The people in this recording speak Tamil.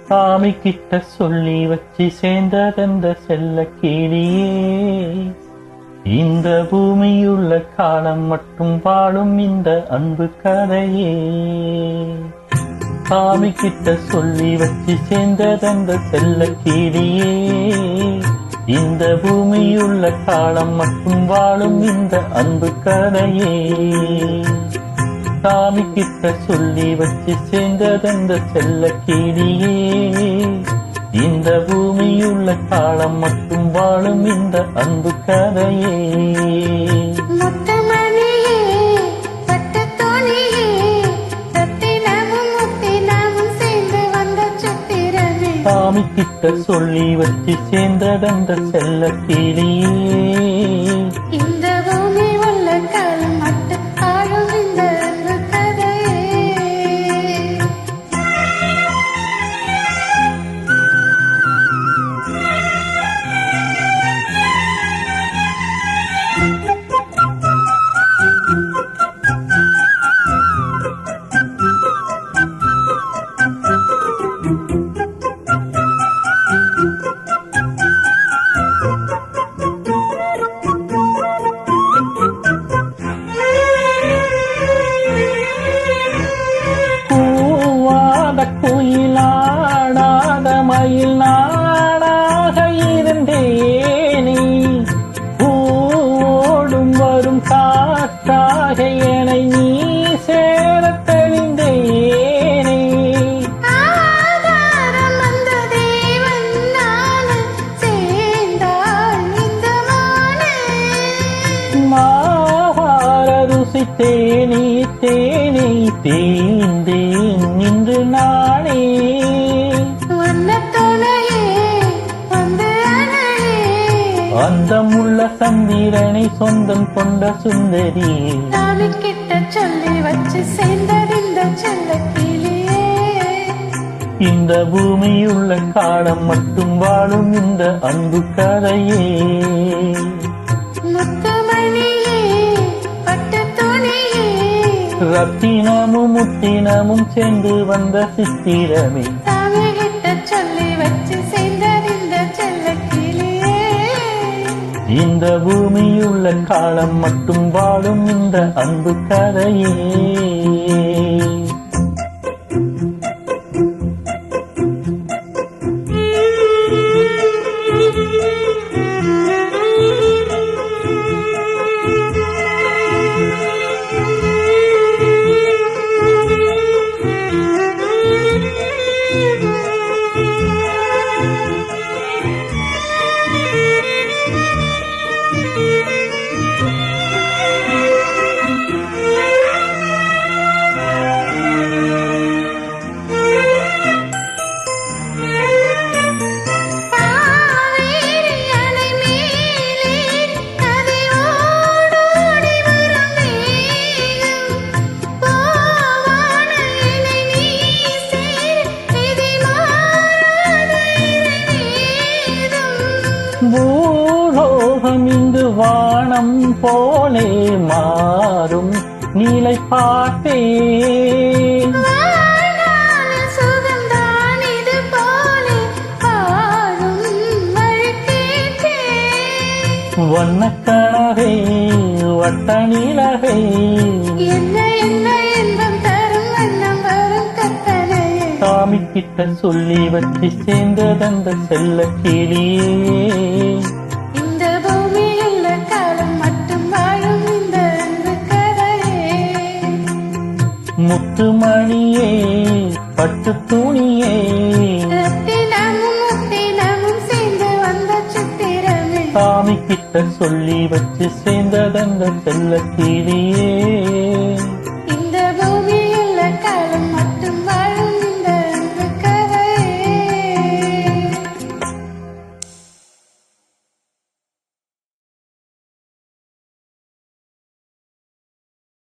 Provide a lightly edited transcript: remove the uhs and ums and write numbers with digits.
சாமி கிட்ட சொல்லி வச்சு சேர்ந்ததெந்த செல்ல கிளியே, இந்த பூமியுள்ள காலம் மட்டும் வாழும் இந்த அன்பு கதையே. சாமி கிட்ட சொல்லி வச்சு சேர்ந்ததெந்த செல்ல கிளியே, இந்த பூமியுள்ள காலம் மட்டும் வாழும் இந்த அன்பு கதையே. சாமி கிட்ட சொல்லி வச்சு சேர்ந்ததெந்த செல்ல கிளியே, இந்த பூமியுள்ள காலம் மட்டும் வாழும் இந்த அன்பு கதையே. சாமி கிட்ட சொல்லி வச்சு சேர்ந்ததெந்த செல்ல கிளியே, இந்த பூமி உள்ள காலம் மட்டும் வாழும் இந்த அன்பு கதையே. குயிலாடாத மயில் நாடாக இருந்தேனே, பூவோடும் வரும் காற்றாக என்னை நீ சேர தெளிந்தேனே. மாவார ருசி தேனி தேனி தேந்தேன் இன்று நானே. அந்தமுள்ள சந்திரனை சொந்தம் கொண்ட சுந்தரி, சாமி கிட்ட சொல்லி வச்சு சேர்ந்தறிந்த செல்ல கிளியே, இந்த பூமியுள்ள காலம் மட்டும் வாழும் இந்த அன்பு கதையே. முத்துமணியே பட்டு துணியே, ரத்தினமும் முத்தினமும் சென்று வந்த சித்திரமே, சாமி கிட்ட சொல்லி வச்சு சேர்ந்தறிந்த செல்ல கிளியே, இந்த பூமியுள்ள காலம் மட்டும் வாழும் இந்த அன்பு கதையே. பூலோகம் இங்கு வானம் போலே மாறும் நீலை பார்த்தேன். வண்ணக்கனவே வட்ட நிலவே, என்ன என்ன இன்பம் தரும் வண்ணம் வரும் கற்பனையே. சாமி கிட்ட சொல்லி வச்சு சேர்ந்ததெந்த செல்ல கிளியே, இந்த பூமியுள்ள காலம் மட்டும் வாழும் இந்த அன்பு கதையே. முத்துமணியே பட்டு துணியே, ரத்தினமும் முத்தினமும் சேர்ந்து வந்த சித்திரமே, சாமி கிட்ட சொல்லி வச்சு சேர்ந்ததெந்த செல்ல கிளியே.